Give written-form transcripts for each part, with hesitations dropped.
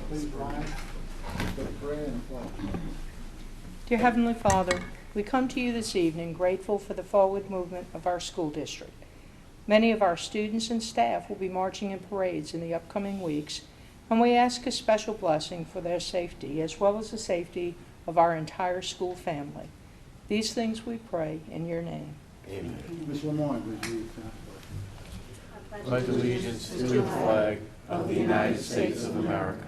Please rise for the prayer and flag. Dear Heavenly Father, we come to you this evening grateful for the forward movement of our school district. Many of our students and staff will be marching in parades in the upcoming weeks, and we ask a special blessing for their safety as well as the safety of our entire school family. These things we pray in your name. Amen. Ms. Lemoyne, would you pledge allegiance to the flag of the United States of America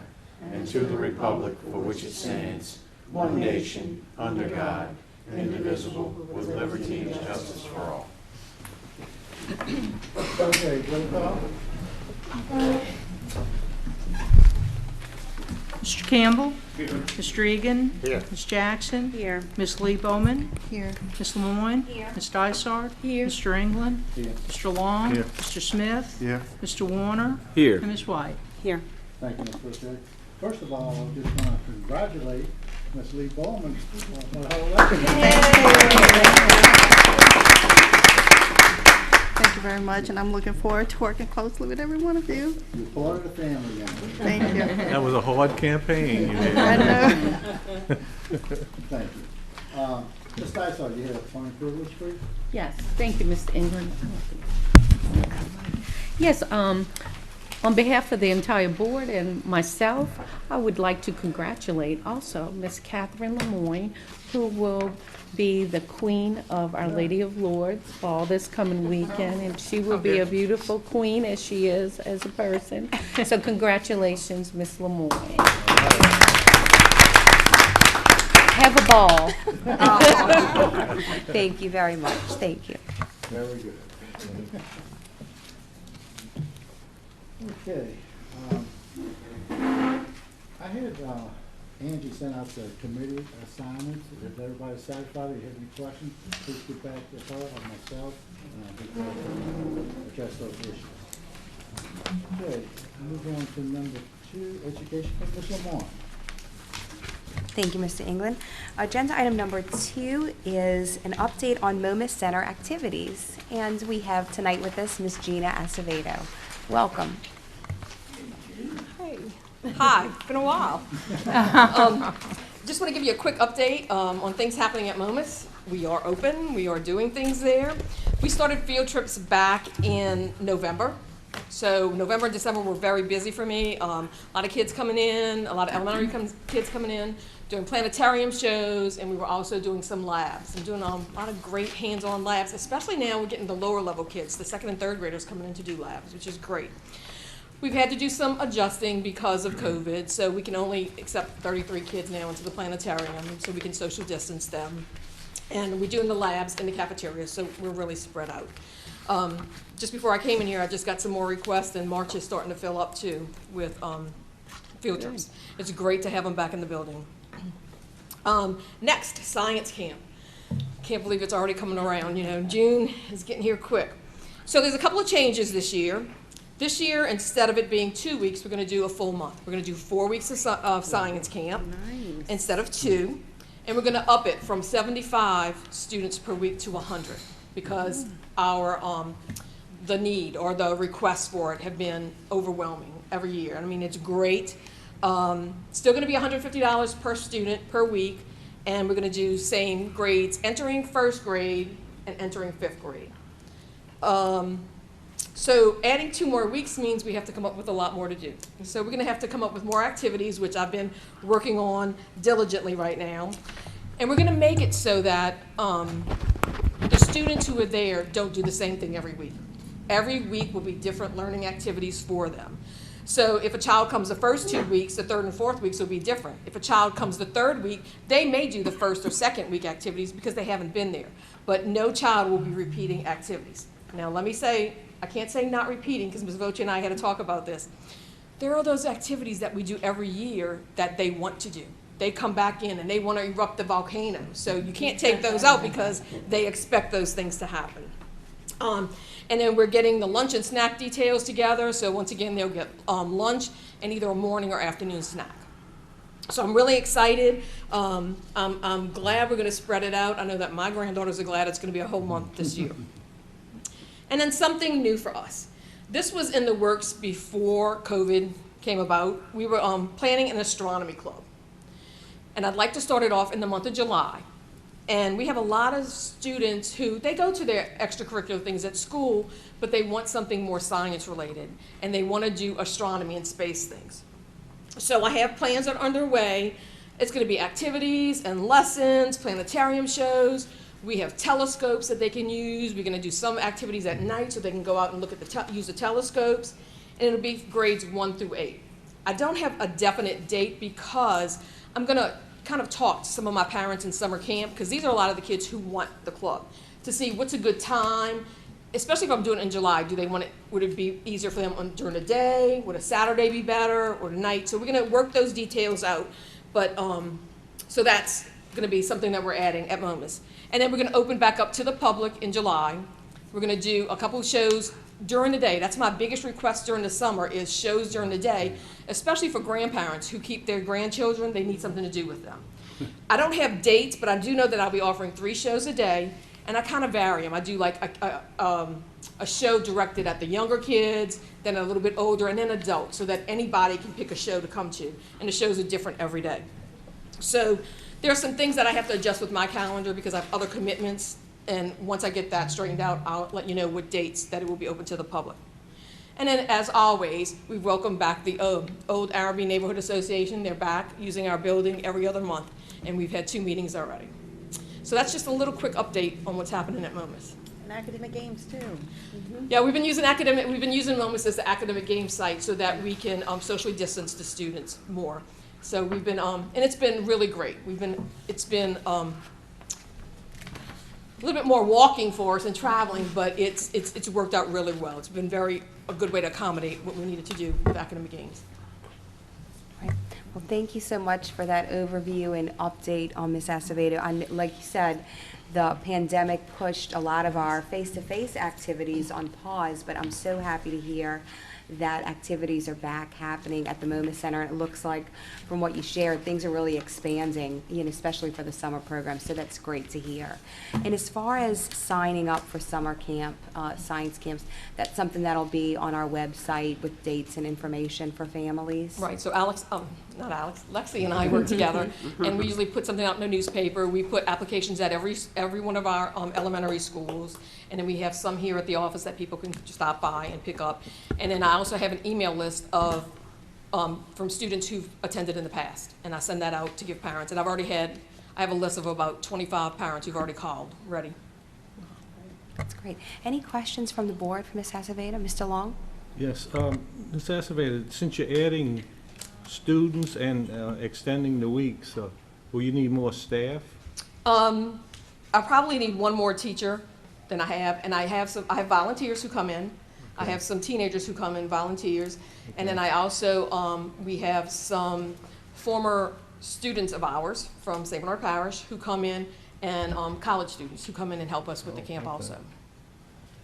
and to the republic for which it stands, one nation, under God, indivisible, with liberty and justice for all. Okay, roll call. Mr. Campbell? Here. Mr. Egan? Here. Ms. Jackson? Here. Ms. Lee Bowman? Here. Ms. Lemoyne? Here. Ms. Dysart? Here. Mr. England? Here. Mr. Long? Here. Mr. Smith? Here. Mr. Warner? Here. And Ms. White? Here. Thank you, Ms. Boucher. First of all, I just want to congratulate Ms. Lee Bowman on her election. Thank you very much, and I'm looking forward to working closely with every one of you. You're part of the family now. Thank you. That was a hard campaign you did. I know. Thank you. Ms. Dysart, you have a phone privilege, please? Yes, thank you, Mr. England. Yes, on behalf of the entire board and myself, I would like to congratulate also Miss Catherine Lemoyne, who will be the Queen of Our Lady of Lourdes all this coming weekend, and she will be a beautiful queen as she is as a person. So congratulations, Miss Lemoyne. Have a ball. Thank you very much. Thank you. Very good. Okay. I had Angie sent out the committee assignments. If everybody's satisfied, if you have any questions, please get back to her or myself. Address those issues. Okay, move on to number 2, education. Ms. Lamar. Thank you, Mr. England. Agenda item number 2 is an update on MoMA Center activities. And we have tonight with us Ms. Gina Acevedo. Welcome. Hey. Hi, been a while. Just want to give you a quick update on things happening at MoMAs. We are open, we are doing things there. We started field trips back in November. So November and December were very busy for me. A lot of kids coming in, a lot of elementary kids coming in, doing planetarium shows, and we were also doing some labs. I'm doing a lot of great hands-on labs, especially now we're getting the lower level kids, the 2nd and 3rd graders coming in to do labs, which is great. We've had to do some adjusting because of COVID, so we can only accept 33 kids now into the planetarium, so we can social distance them. And we're doing the labs in the cafeteria, so we're really spread out. Just before I came in here, I just got some more requests, and March is starting to fill up too with field trips. It's great to have them back in the building. Next, science camp. Can't believe it's already coming around. You know, June is getting here quick. So there's a couple of changes this year. This year, instead of it being 2 weeks, we're going to do a full month. We're going to do 4 weeks of science camp instead of 2. And we're going to up it from 75 students per week to 100 because the need or the requests for it have been overwhelming every year. I mean, it's great. Still going to be $150 per student per week, and we're going to do same grades entering 1st grade and entering 5th grade. So adding 2 more weeks means we have to come up with a lot more to do. So we're going to have to come up with more activities, which I've been working on diligently right now. And we're going to make it so that the students who are there don't do the same thing every week. Every week will be different learning activities for them. So if a child comes the first 2 weeks, the 3rd and 4th weeks will be different. If a child comes the 3rd week, they may do the 1st or 2nd week activities because they haven't been there. But no child will be repeating activities. Now let me say, I can't say not repeating because Ms. Voce and I had to talk about this. There are those activities that we do every year that they want to do. They come back in and they want to erupt the volcano. So you can't take those out because they expect those things to happen. And then we're getting the lunch and snack details together. So once again, they'll get lunch and either a morning or afternoon snack. So I'm really excited. I'm glad we're going to spread it out. I know that my granddaughters are glad it's going to be a whole month this year. And then something new for us. This was in the works before COVID came about. We were planning an astronomy club. And I'd like to start it off in the month of July. And we have a lot of students who, they go to their extracurricular things at school, but they want something more science related. And they want to do astronomy and space things. So I have plans that are underway. It's going to be activities and lessons, planetarium shows. We have telescopes that they can use. We're going to do some activities at night so they can go out and look at use the telescopes. And it'll be grades 1 through 8. I don't have a definite date because I'm going to kind of talk to some of my parents in summer camp, because these are a lot of the kids who want the club, to see what's a good time, especially if I'm doing it in July. Do they want it, would it be easier for them during the day? Would a Saturday be better, or the night? So we're going to work those details out. But so that's going to be something that we're adding at Momus. And then we're going to open back up to the public in July. We're going to do a couple of shows during the day. That's my biggest request during the summer, is shows during the day, especially for grandparents who keep their grandchildren. They need something to do with them. I don't have dates, but I do know that I'll be offering 3 shows a day, and I kind of vary them. I do like a show directed at the younger kids, then a little bit older, and then adults, so that anybody can pick a show to come to. And the shows are different every day. So there are some things that I have to adjust with my calendar because I have other commitments. And once I get that straightened out, I'll let you know what dates that it will be open to the public. And then, as always, we welcome back the Old Araby Neighborhood Association. They're back using our building every other month, and we've had 2 meetings already. So that's just a little quick update on what's happening at Momus. And academic games too. Yeah, we've been using Momus as the academic game site so that we can socially distance the students more. So we've been, and it's been really great. It's been a little bit more walking for us and traveling, but it's worked out really well. It's been a good way to accommodate what we needed to do with academic games. Right. Well, thank you so much for that overview and update on Ms. Acevedo. Like you said, the pandemic pushed a lot of our face-to-face activities on pause, but I'm so happy to hear that activities are back happening at the MoMA Center. And it looks like, from what you shared, things are really expanding, especially for the summer program, so that's great to hear. And as far as signing up for summer camp, science camps, that's something that'll be on our website with dates and information for families? Right, so Lexi and I work together, and we usually put something out in the newspaper. We put applications at every one of our elementary schools, and then we have some here at the office that people can stop by and pick up. And then I also have an email list of from students who've attended in the past, and I send that out to give parents. And I have a list of about 25 parents who've already called, ready. That's great. Any questions from the board for Ms. Acevedo? Mr. Long? Yes, Ms. Acevedo, since you're adding students and extending the weeks, will you need more staff? I probably need one more teacher than I have, and I have volunteers who come in. I have some teenagers who come in, volunteers, and then I also, we have some former students of ours from St. Bernard Parish who come in, and college students who come in and help us with the camp also.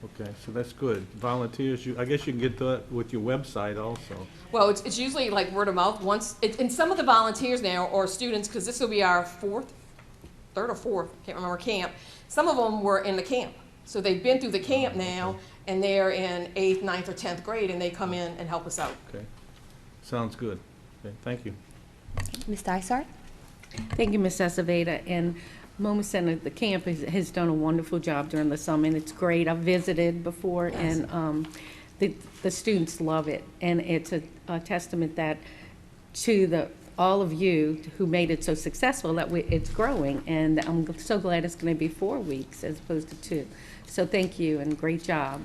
Okay, so that's good. Volunteers, I guess you can get that with your website also. Well, it's usually like word of mouth. And some of the volunteers now are students, because this will be our third or fourth, can't remember, camp. Some of them were in the camp. So they've been through the camp now, and they're in 8th, 9th, or 10th grade, and they come in and help us out. Okay, sounds good. Okay, thank you. Ms. Dysart? Thank you, Ms. Acevedo. And MoMA Center, the camp has done a wonderful job during the summer, and it's great. I've visited before, Yes. and the students love it. And it's a testament that to all of you who made it so successful that it's growing. And I'm so glad it's going to be 4 weeks as opposed to 2. So thank you and great job.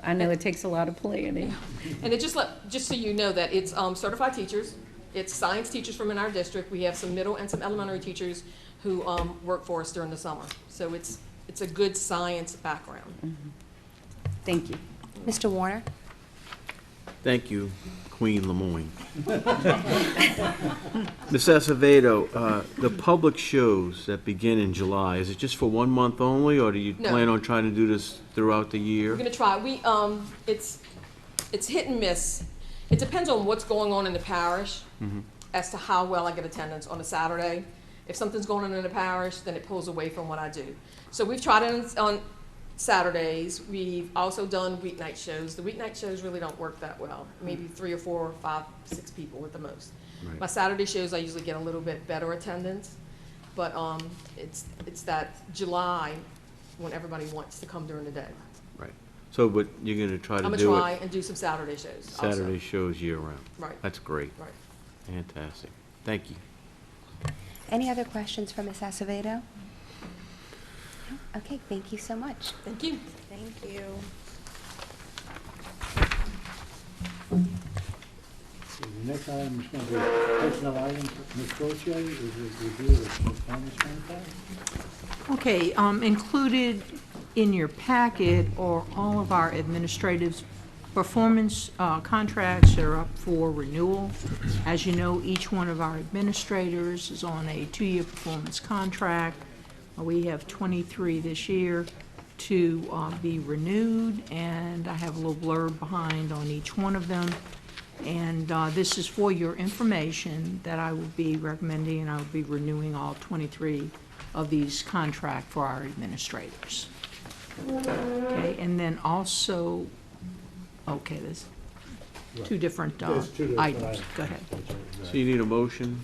I know it takes a lot of planning. And just so you know that it's certified teachers. It's science teachers from in our district. We have some middle and some elementary teachers who work for us during the summer. So it's a good science background. Mm-hmm. Thank you. Mr. Warner? Thank you, Queen Lemoyne. Ms. Acevedo, the public shows that begin in July, is it just for 1 month only, or do you No. plan on trying to do this throughout the We're year? gonna try. It's hit and miss. It depends on what's going on in the parish as to how well I get attendance on a Saturday. If something's going on in the parish, then it pulls away from what I do. So we've tried it Saturdays. We've also done weeknight shows. The weeknight shows really don't work that well. Maybe 3 or 4 or 5, 6 people at the most. Right. My Saturday shows, I usually get a little bit better attendance, but it's that July when everybody wants to come during the day. Right. So, but you're gonna try I'm to gonna do try it and do some Saturday shows also. Saturday shows year-round? Right. That's great. Right. Fantastic. Thank you. Any other questions for Ms. Acevedo? No? Okay, thank you so much. Thank you. Thank you. So the next item is going to be personnel items. Ms. Boche, is a review of the performance contract. Okay, included in your packet are all of our administrative performance contracts that are up for renewal. As you know, each one of our administrators is on a 2-year performance contract. We have 23 this year to be renewed, and I have a little blurb behind on each one of them. And this is for your information that I will be recommending, and I will be renewing all 23 of these contracts for our administrators. Okay, and then also, okay, there's two different There's two different items. Go ahead. So you need a motion?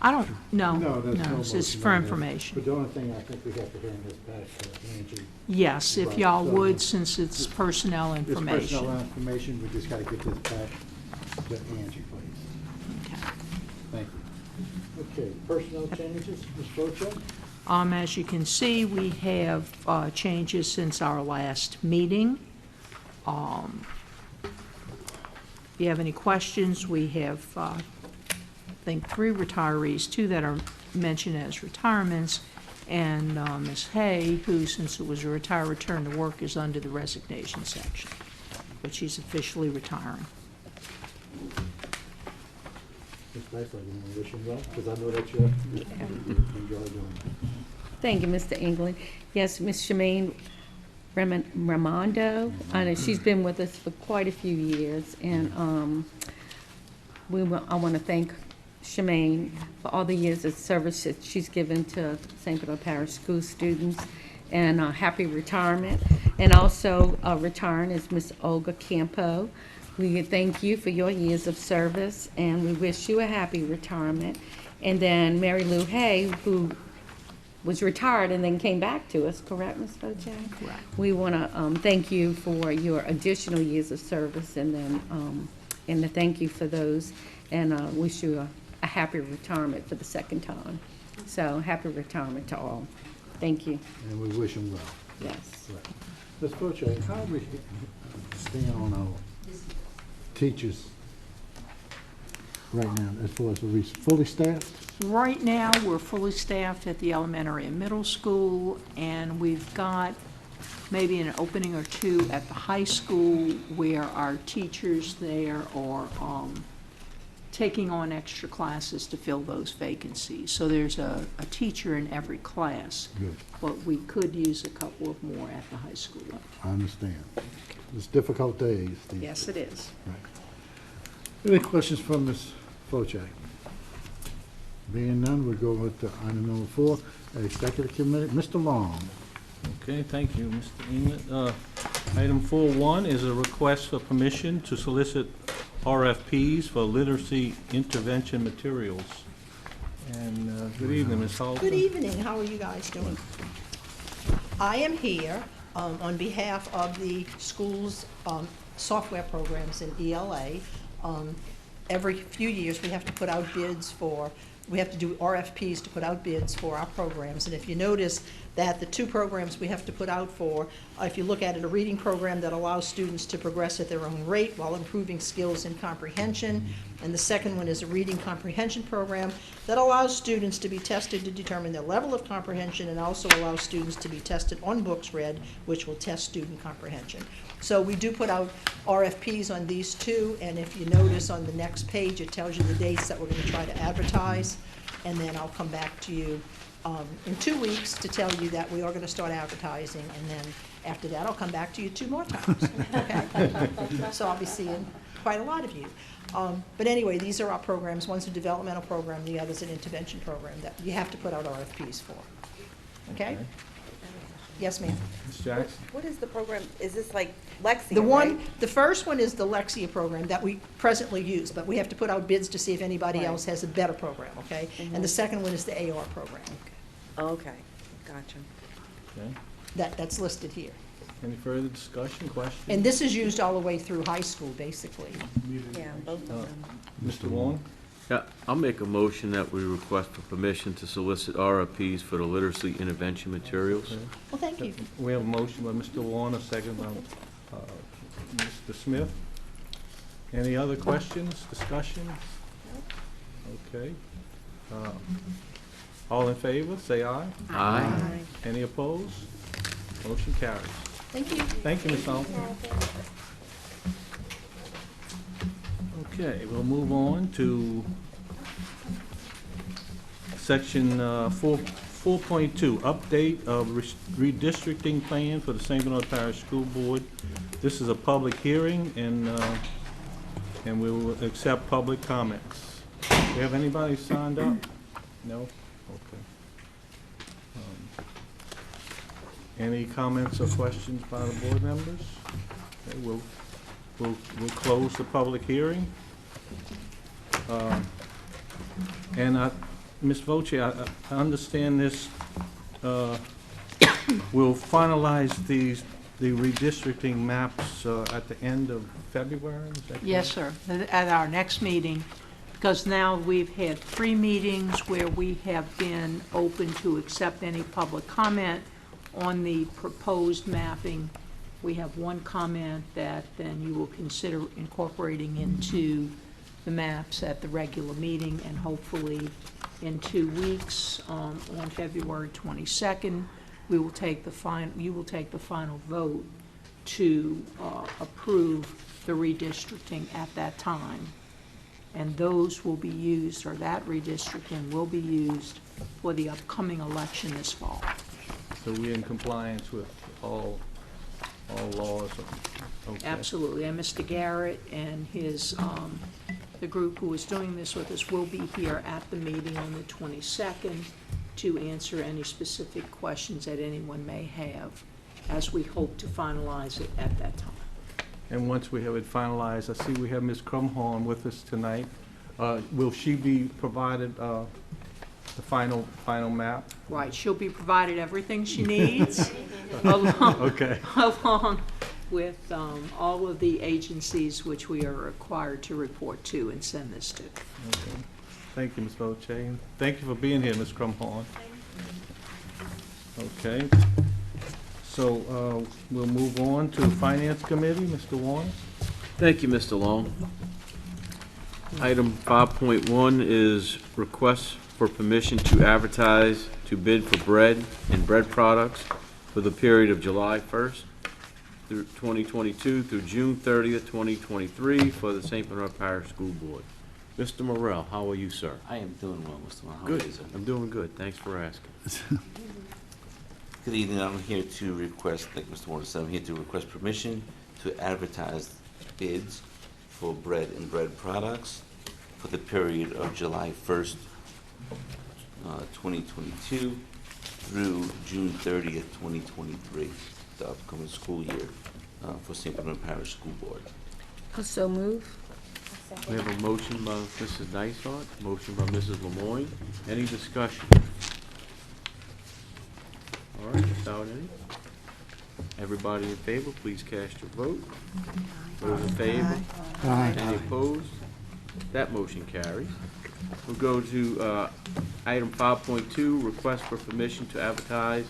I don't, No, no, there's no this is motion for on this. information. But the only thing I think we have to hand this back to Angie. Yes, if Right, y'all so- would, since it's personnel This information. personnel information, we just got to get this back to Angie, please. Okay. Thank you. Okay, personnel changes, Ms. Boche? As you can see, we have changes since our last meeting. If you have any questions, we have, I think, 3 retirees, 2 that are mentioned as retirements, and Ms. Hay, who, since it was a retire return to work, is under the resignation section, but she's officially retiring. Ms. Beckler, you want to wish him well? Because I know that you enjoy doing it. Thank you, Mr. England. Yes, Ms. Shemaine Ramondo, I know she's been with us for quite a few years, and I want to thank Shemaine for all the years of service that she's given to St. Bernard Parish school students, and happy retirement. And also retiring is Miss Olga Campo. We thank you for your years of service, and we wish you a happy retirement. And then Mary Lou Hay, who was retired and then came back to us, correct, Ms. Boche? Correct. We want to thank you for your additional years of service, and then and to thank you for those, and wish you a happy retirement for the second time. So happy retirement to all. Thank you. And we wish him well. Yes. Right. Ms. Boche, how are we staying on our teachers right now, as far as are we fully staffed? Right now, we're fully staffed at the elementary and middle school, and we've got maybe an opening or 2 at the high school where our teachers there are taking on extra classes to fill those vacancies. So there's a teacher in every class, Good. but we could use a couple of more at the high school level. I understand. It's difficult days. these Yes, days. it is. Right. Any questions from Ms. Boche? Being none, we'll go with item number 4, Executive Committee. Mr. Long. Okay, thank you, Mr. England. Item 4.1 is a request for permission to solicit RFPs for literacy intervention materials. And good evening, Ms. Halton. Good evening, how are you guys doing? I am here on behalf of the school's software programs in ELA. Every few years, we have to put out bids for, we have to do RFPs to put out bids for our programs. And if you notice that the 2 programs we have to put out for, if you look at it, a reading program that allows students to progress at their own rate while improving skills and comprehension. And the second one is a reading comprehension program that allows students to be tested to determine their level of comprehension, and also allows students to be tested on books read, which will test student comprehension. So we do put out RFPs on these 2, and if you notice on the next page, it tells you the dates that we're going to try to advertise, and then I'll come back to you in 2 weeks to tell you that we are going to start advertising, and then after that, I'll come back to you 2 more times, okay? So I'll be seeing quite a lot of you. But anyway, these are our programs. One's a developmental program, the other's an intervention program that you have to put out RFPs for, okay? Yes, ma'am. Ms. Jackson? What is the program? Is this like Lexia, The one, right? the first one is the Lexia program that we presently use, but we have to put out bids to see if anybody Right. else has a better program, okay? And the second one is the AR program. Okay, gotcha. Okay. That's listed here. Any further discussion, questions? And this is used all the way through high school, basically. Yeah, both of them. Mr. Vaughn? Yeah, I'll make a motion that we request for permission to solicit RFPs for the literacy intervention materials. Well, thank you. We have a motion by Mr. Vaughn, a second by Mr. Smith. Any other questions, discussion? Okay. All in favor, say aye. Aye. Any opposed? Motion carries. Thank you. Thank you, Ms. Alton. Okay, we'll move on to section 4.2, update of redistricting plan for the St. Bernard Parish School Board. This is a public hearing, and we will accept public comments. Do we have anybody signed up? No? Okay. Any comments or questions by the board members? Okay, we'll close the public hearing. And Ms. Voce, I understand this, we'll finalize the redistricting maps at the end of February, is that correct? Yes, sir, at our next meeting, because now we've had 3 meetings where we have been open to accept any public comment on the proposed mapping. We have 1 comment that then you will consider incorporating into the maps at the regular meeting, and hopefully in 2 weeks, on February 22nd, you will take the final vote to approve the redistricting at that time. And those will be used, or that redistricting will be used for the upcoming election this fall. So we're in compliance with all laws? Okay. Absolutely, and Mr. Garrett and his, the group who is doing this with us will be here at the meeting on the 22nd to answer any specific questions that anyone may have, as we hope to finalize it at that time. And once we have it finalized, I see we have Ms. Crumhorn with us tonight. Will she be provided the final map? Right, she'll be provided everything she needs, along with all of the agencies which we are required to report to and send this to. Okay. Thank you, Ms. Voce. And thank you for being here, Ms. Crumhorn. Okay. So we'll move on to Finance Committee. Mr. Warner? Thank you, Mr. Long. Item 5.1 is request for permission to advertise to bid for bread and bread products for the period of July 1st through 2022 through June 30th, 2023 for the St. Bernard Parish School Board. Mr. Morrell, how are you, sir? I am doing well, Mr. Long. How Good. are you, sir? I'm doing good. Thanks for asking. Good evening. I'm here to request, like Mr. Warner said, I'm here to request permission to advertise bids for bread and bread products for the period of July 1st, 2022 through June 30th, 2023, the upcoming school year for St. Bernard Parish School Board. Also move. We have a motion by Mrs. Dysart, motion by Mrs. Lemoyne. Any discussion? All right, without any. Everybody in favor, please cast your vote. Those in favor? Aye. Any opposed? That motion carries. We'll go to item 5.2, request for permission to advertise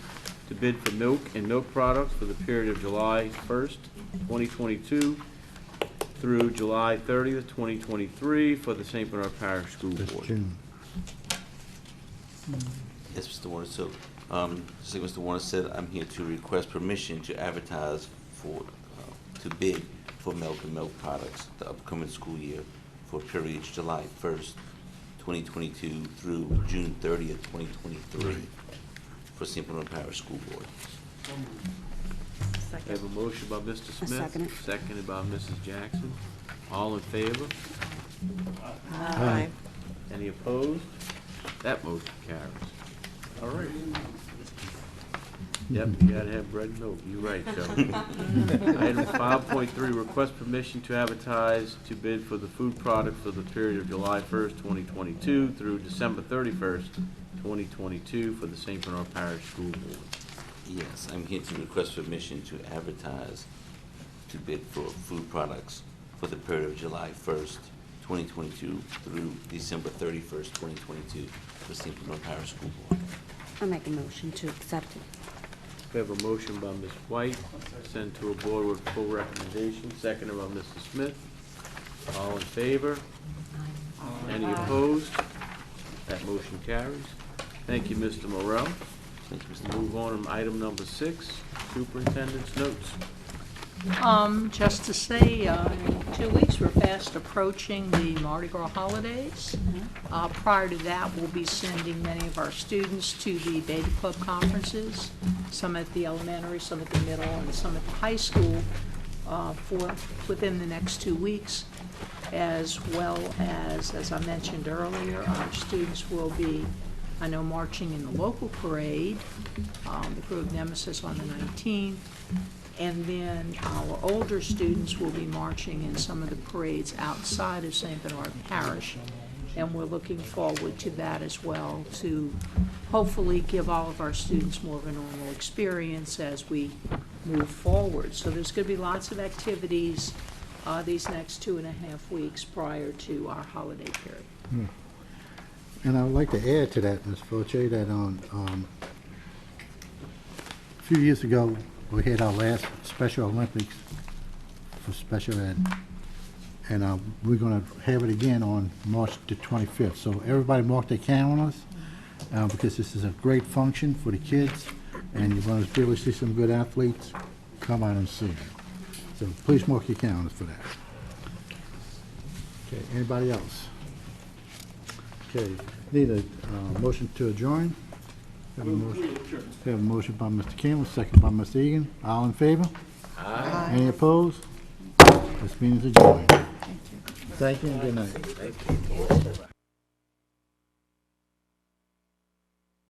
to bid for milk and milk products for the period of July 1st, 2022 through July 30th, 2023 for the St. Bernard Parish School That's Board. June. Yes, Mr. Warner. So, just like Mr. Warner said, I'm here to request permission to advertise for, to bid for milk and milk products the upcoming school year for periods July 1st, 2022 through June 30th, 2023 for St. Bernard Parish School Board. We have a motion by Mr. Smith, second it. seconded by Mrs. Jackson. All in favor? Aye. Any opposed? That motion carries. All right. Yep, you gotta have bread and milk, you're right, Joe. Item 5.3, request permission to advertise to bid for the food product for the period of July 1st, 2022 through December 31st, 2022 for the St. Bernard Parish School Board. Yes, I'm here to request permission to advertise to bid for food products for the period of July 1st, 2022 through December 31st, 2022 for St. Bernard Parish School Board. I'll make a motion to accept it. We have a motion by Ms. White, sent to a board with full recommendation, seconded by Mr. Smith. All in favor? Any opposed? That motion carries. Thank you, Mr. Morel. Thank you, Mr. Move on to item number 6, Superintendent's notes. Just to say, in 2 weeks, we're fast approaching the Mardi Gras holidays. Prior to that, we'll be sending many of our students to the Baby Club conferences, some at the elementary, some at the middle, and some at the high school within the next 2 weeks, as well as I mentioned earlier, our students will be, I know, marching in the local parade, the Crew of Nemesis on the 19th, and then our older students will be marching in some of the parades outside of St. Bernard Parish, and we're looking forward to that as well, to hopefully give all of our students more of a normal experience as we move forward. So there's going to be lots of activities these next 2.5 weeks prior to our holiday period. And I would like to add to that, Ms. Foche, that a few years ago, we had our last Special Olympics for special ed, and we're going to have it again on March the 25th. So everybody mark their calendars, because this is a great function for the kids, and you're going to really see some good athletes come out and see it. So please mark your calendars for that. Okay, anybody else? Okay, need a motion to adjourn? Have a motion by Mr. Campbell, second by Mr. Egan. All in favor? Aye. Any opposed? This meeting is adjourned. Thank you and good night.